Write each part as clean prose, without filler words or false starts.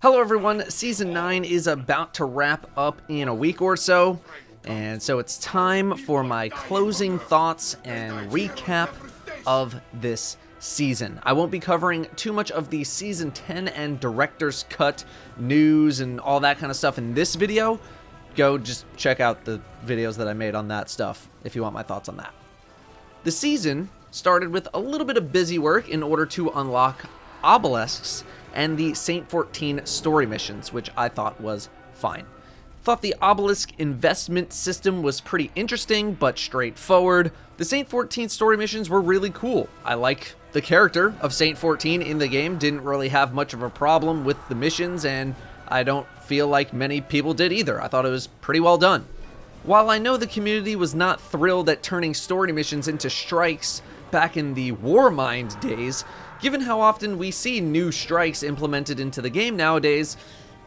Hello everyone, Season 9 is about to wrap up in a week or so, and so it's time for my closing thoughts and recap of this season. I won't be covering too much of the Season 10 and Director's Cut news and all that kind of stuff in this video. Go just check out the videos that I made on that stuff if you want my thoughts on that. The season started with a little bit of busy work in order to unlock obelisks and the Saint 14 story missions, which I thought was fine. Thought the obelisk investment system was pretty interesting, but straightforward. The Saint 14 story missions were really cool. I like the character of Saint 14 in the game, didn't really have much of a problem with the missions, and I don't feel like many people did either. I thought it was pretty well done. While I know the community was not thrilled at turning story missions into strikes back in the Warmind days, given how often we see new strikes implemented into the game nowadays,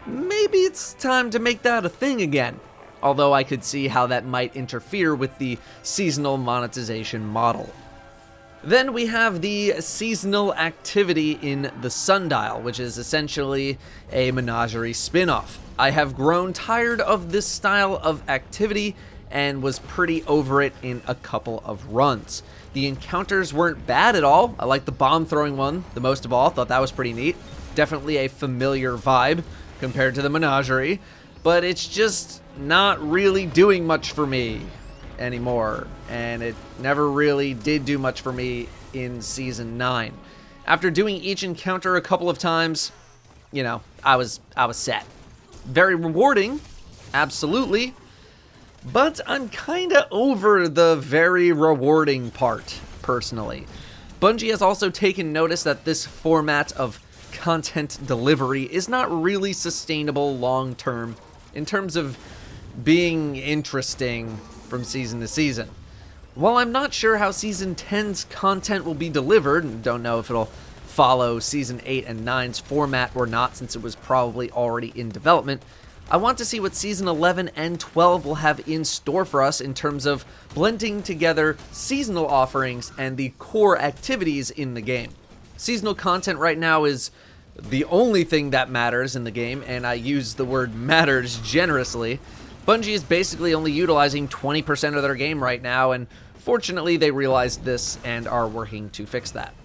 maybe it's time to make that a thing again. Although I could see how that might interfere with the seasonal monetization model. Then we have the seasonal activity in the Sundial, which is essentially a menagerie spin-off. I have grown tired of this style of activity and was pretty over it in a couple of runs. The encounters weren't bad at all. I like the bomb throwing one the most of all. Thought that was pretty neat. Definitely a familiar vibe compared to the menagerie, but it's just not really doing much for me anymore, and it never really did do much for me in Season 9. After doing each encounter a couple of times, you know, I was set. Very rewarding, absolutely, but I'm kinda over the very rewarding part, personally. Bungie has also taken notice that this format of content delivery is not really sustainable long-term in terms of being interesting from season to season. While I'm not sure how Season 10's content will be delivered, and don't know if it'll follow Season 8 and 9's format or not since it was probably already in development, I want to see what Season 11 and 12 will have in store for us in terms of blending together seasonal offerings and the core activities in the game. Seasonal content right now is the only thing that matters in the game, and I use the word matters generously. Bungie is basically only utilizing 20% of their game right now, and fortunately they realized this and are working to fix that.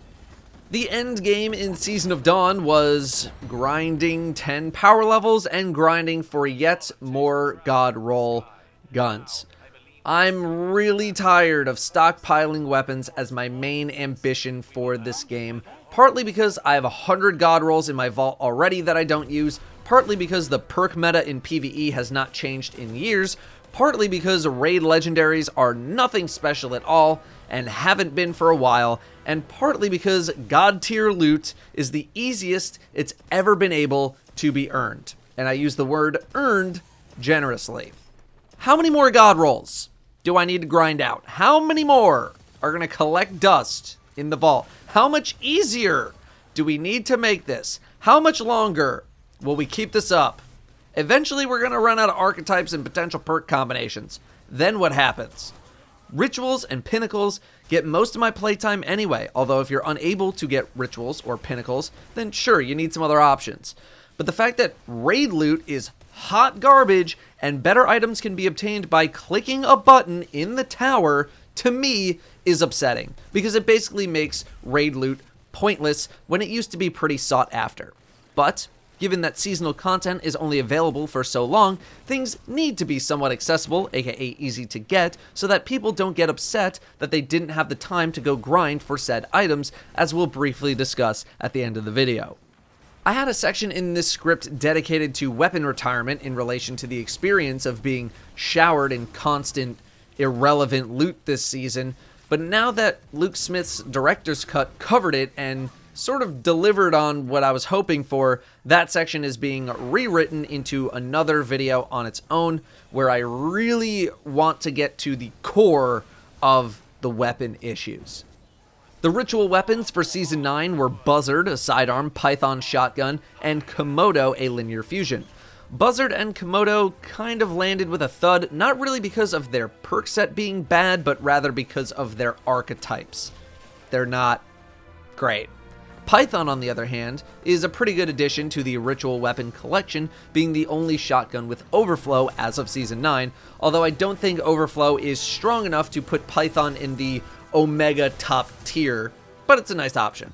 The end game in Season of Dawn was grinding 10 power levels and grinding for yet more God roll guns. I'm really tired of stockpiling weapons as my main ambition for this game, partly because I have 100 God rolls in my vault already that I don't use, partly because the perk meta in PvE has not changed in years, partly because raid legendaries are nothing special at all and haven't been for a while, and partly because God tier loot is the easiest it's ever been able to be earned. And I use the word earned generously. How many more God rolls do I need to grind out? How many more are going to collect dust in the vault? How much easier do we need to make this? How much longer will we keep this up? Eventually we're going to run out of archetypes and potential perk combinations. Then what happens? Rituals and pinnacles get most of my playtime anyway, although if you're unable to get rituals or pinnacles, then sure, you need some other options. But the fact that raid loot is hot garbage and better items can be obtained by clicking a button in the tower, to me, is upsetting, because it basically makes raid loot pointless when it used to be pretty sought after. But given that seasonal content is only available for so long, things need to be somewhat accessible, aka easy to get, so that people don't get upset that they didn't have the time to go grind for said items, as we'll briefly discuss at the end of the video. I had a section in this script dedicated to weapon retirement in relation to the experience of being showered in constant, irrelevant loot this season, but now that Luke Smith's director's cut covered it and sort of delivered on what I was hoping for, that section is being rewritten into another video on its own, where I really want to get to the core of the weapon issues. The ritual weapons for Season 9 were Buzzard, a sidearm Python shotgun, and Komodo, a linear fusion. Buzzard and Komodo kind of landed with a thud, not really because of their perk set being bad, but rather because of their archetypes. They're not great. Python, on the other hand, is a pretty good addition to the ritual weapon collection, being the only shotgun with overflow as of Season 9, although I don't think overflow is strong enough to put Python in the Omega top tier, but it's a nice option.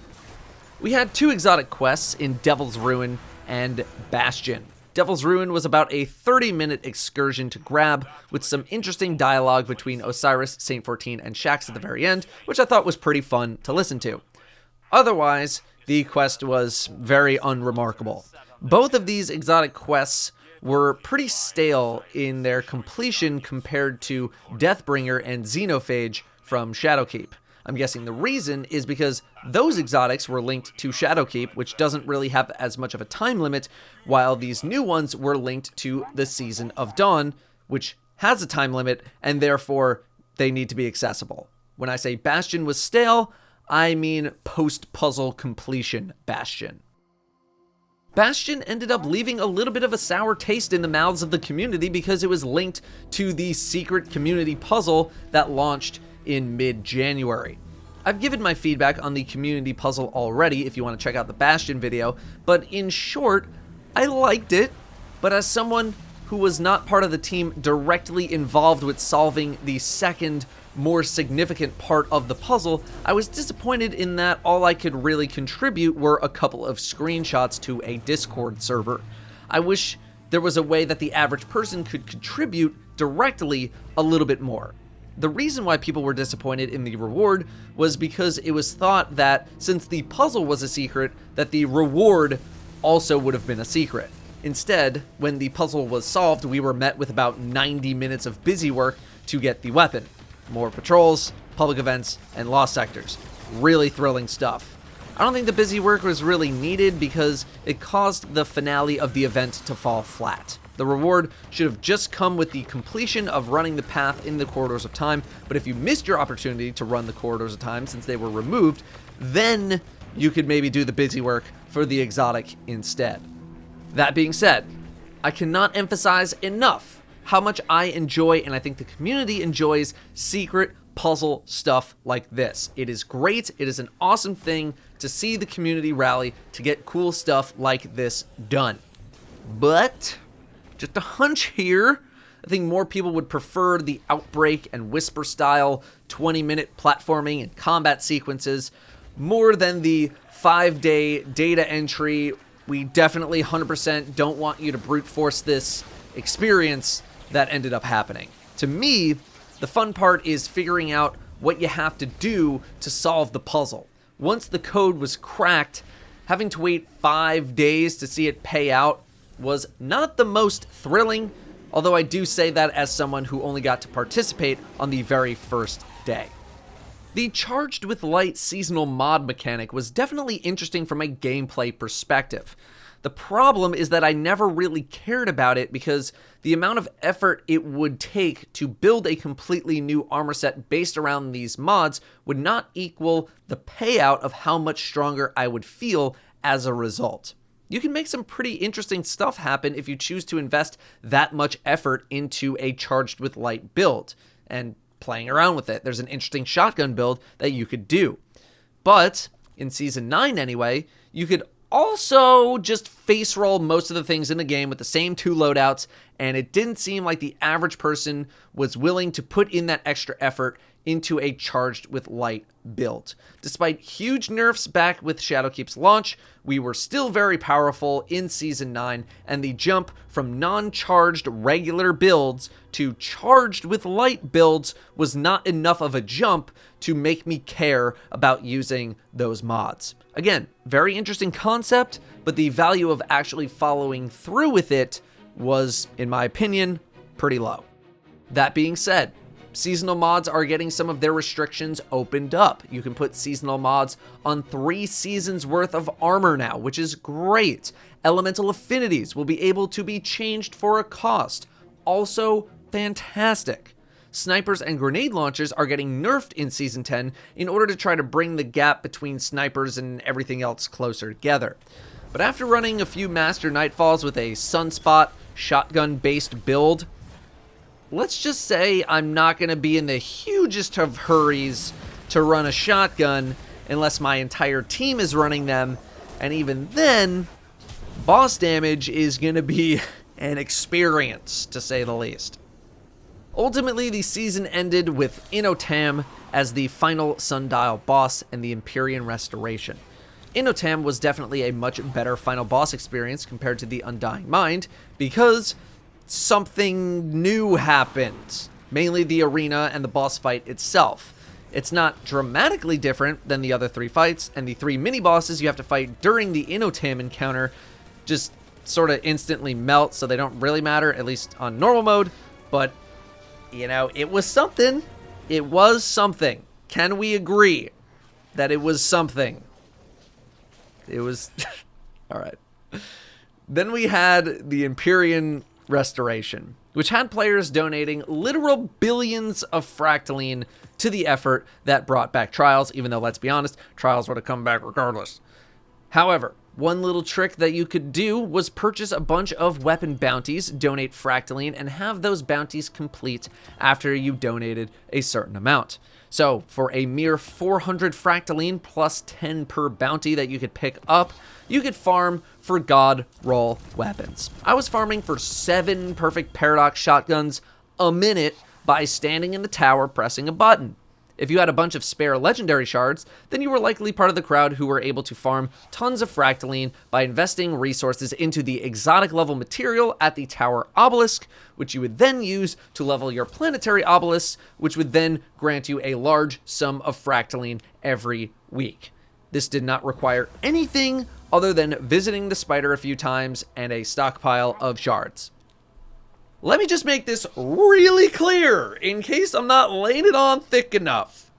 We had 2 exotic quests in Devil's Ruin and Bastion. Devil's Ruin was about a 30-minute excursion to grab, with some interesting dialogue between Osiris, Saint 14, and Shaxx at the very end, which I thought was pretty fun to listen to. Otherwise, the quest was very unremarkable. Both of these exotic quests were pretty stale in their completion compared to Deathbringer and Xenophage from Shadowkeep. I'm guessing the reason is because those exotics were linked to Shadowkeep, which doesn't really have as much of a time limit, while these new ones were linked to the Season of Dawn, which has a time limit, and therefore they need to be accessible. When I say Bastion was stale, I mean post-puzzle completion Bastion. Bastion ended up leaving a little bit of a sour taste in the mouths of the community because it was linked to the secret community puzzle that launched in mid-January. I've given my feedback on the community puzzle already if you want to check out the Bastion video, but in short, I liked it, but as someone who was not part of the team directly involved with solving the second, more significant part of the puzzle, I was disappointed in that all I could really contribute were a couple of screenshots to a Discord server. I wish there was a way that the average person could contribute directly a little bit more. The reason why people were disappointed in the reward was because it was thought that since the puzzle was a secret, that the reward also would have been a secret. Instead, when the puzzle was solved, we were met with about 90 minutes of busy work to get the weapon. More patrols, public events, and lost sectors. Really thrilling stuff. I don't think the busy work was really needed because it caused the finale of the event to fall flat. The reward should have just come with the completion of running the path in the Corridors of Time, but if you missed your opportunity to run the Corridors of Time since they were removed, then you could maybe do the busy work for the exotic instead. That being said, I cannot emphasize enough how much I enjoy, and I think the community enjoys, secret puzzle stuff like this. It is great. It is an awesome thing to see the community rally to get cool stuff like this done. But just a hunch here, I think more people would prefer the Outbreak and Whisper style 20-minute platforming and combat sequences more than the 5-day data entry. We definitely 100% don't want you to brute force this experience that ended up happening. To me, the fun part is figuring out what you have to do to solve the puzzle. Once the code was cracked, having to wait 5 days to see it pay out was not the most thrilling, although I do say that as someone who only got to participate on the very first day. The Charged with Light seasonal mod mechanic was definitely interesting from a gameplay perspective. The problem is that I never really cared about it because the amount of effort it would take to build a completely new armor set based around these mods would not equal the payout of how much stronger I would feel as a result. You can make some pretty interesting stuff happen if you choose to invest that much effort into a Charged with Light build and playing around with it. There's an interesting shotgun build that you could do. But in Season 9 anyway, you could also just face roll most of the things in the game with the same 2 loadouts, and it didn't seem like the average person was willing to put in that extra effort into a Charged with Light build. Despite huge nerfs back with Shadowkeep's launch, we were still very powerful in Season 9, and the jump from non-charged regular builds to Charged with Light builds was not enough of a jump to make me care about using those mods. Again, very interesting concept, but the value of actually following through with it was, in my opinion, pretty low. That being said, seasonal mods are getting some of their restrictions opened up. You can put seasonal mods on 3 seasons worth of armor now, which is great. Elemental affinities will be able to be changed for a cost. Also fantastic. Snipers and grenade launchers are getting nerfed in Season 10 in order to try to bring the gap between snipers and everything else closer together. But after running a few Master Nightfalls with a Sunspot shotgun-based build, let's just say I'm not going to be in the hugest of hurries to run a shotgun unless my entire team is running them, and even then, boss damage is going to be an experience, to say the least. Ultimately, the season ended with Inotam as the final Sundial boss and the Empyrean Restoration. Inotam was definitely a much better final boss experience compared to the Undying Mind, because something new happened, mainly the arena and the boss fight itself. It's not dramatically different than the other 3 fights, and the 3 mini-bosses you have to fight during the Inotam encounter just sort of instantly melt, so they don't really matter, at least on normal mode, but, you know, it was something. It was something. Can we agree that it was something? It was... Alright. Then we had the Empyrean Restoration, which had players donating literal billions of fractaline to the effort that brought back Trials, even though, let's be honest, Trials would have come back regardless. However, one little trick that you could do was purchase a bunch of weapon bounties, donate fractaline, and have those bounties complete after you donated a certain amount. So, for a mere 400 fractaline plus 10 per bounty that you could pick up, you could farm for god roll weapons. I was farming for 7 perfect paradox shotguns a minute by standing in the tower pressing a button. If you had a bunch of spare legendary shards, then you were likely part of the crowd who were able to farm tons of fractaline by investing resources into the exotic level material at the tower obelisk, which you would then use to level your planetary obelisks, which would then grant you a large sum of fractaline every week. This did not require anything other than visiting the spider a few times and a stockpile of shards. Let me just make this really clear, in case I'm not laying it on thick enough.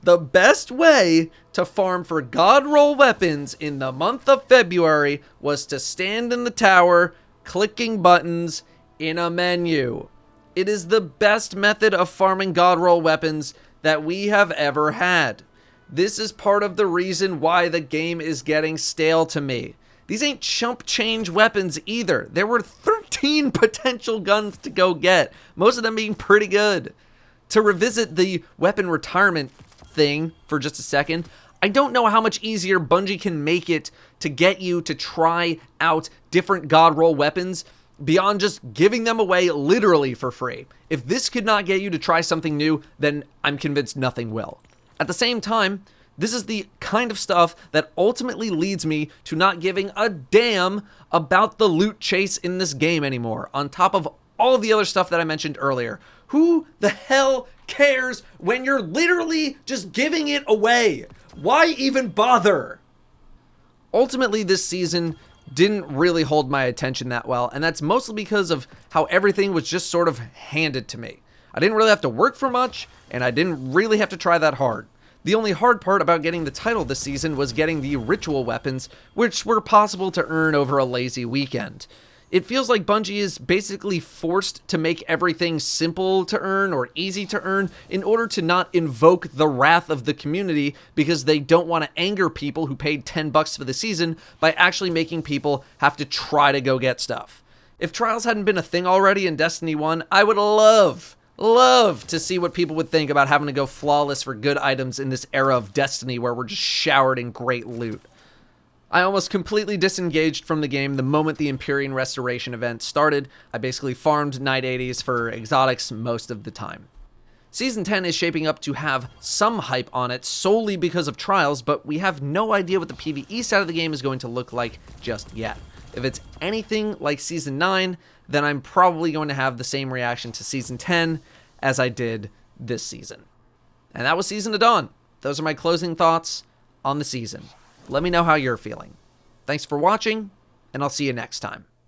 The best way to farm for god roll weapons in the month of February was to stand in the tower, clicking buttons in a menu. It is the best method of farming god roll weapons that we have ever had. This is part of the reason why the game is getting stale to me. These ain't chump change weapons either. There were 13 potential guns to go get, most of them being pretty good. To revisit the weapon retirement thing for just a second, I don't know how much easier Bungie can make it to get you to try out different god roll weapons beyond just giving them away literally for free. If this could not get you to try something new, then I'm convinced nothing will. At the same time, this is the kind of stuff that ultimately leads me to not giving a damn about the loot chase in this game anymore, on top of all of the other stuff that I mentioned earlier. Who the hell cares when you're literally just giving it away? Why even bother? Ultimately, this season didn't really hold my attention that well, and that's mostly because of how everything was just sort of handed to me. I didn't really have to work for much, and I didn't really have to try that hard. The only hard part about getting the title this season was getting the ritual weapons, which were possible to earn over a lazy weekend. It feels like Bungie is basically forced to make everything simple to earn or easy to earn in order to not invoke the wrath of the community, because they don't want to anger people who paid $10 for the season by actually making people have to try to go get stuff. If Trials hadn't been a thing already in Destiny 1, I would love to see what people would think about having to go flawless for good items in this era of Destiny where we're just showered in great loot. I almost completely disengaged from the game the moment the Empyrean Restoration event started. I basically farmed Night 80s for exotics most of the time. Season 10 is shaping up to have some hype on it solely because of Trials, but we have no idea what the PvE side of the game is going to look like just yet. If it's anything like Season 9, then I'm probably going to have the same reaction to Season 10 as I did this season. And that was Season of Dawn. Those are my closing thoughts on the season. Let me know how you're feeling. Thanks for watching, and I'll see you next time.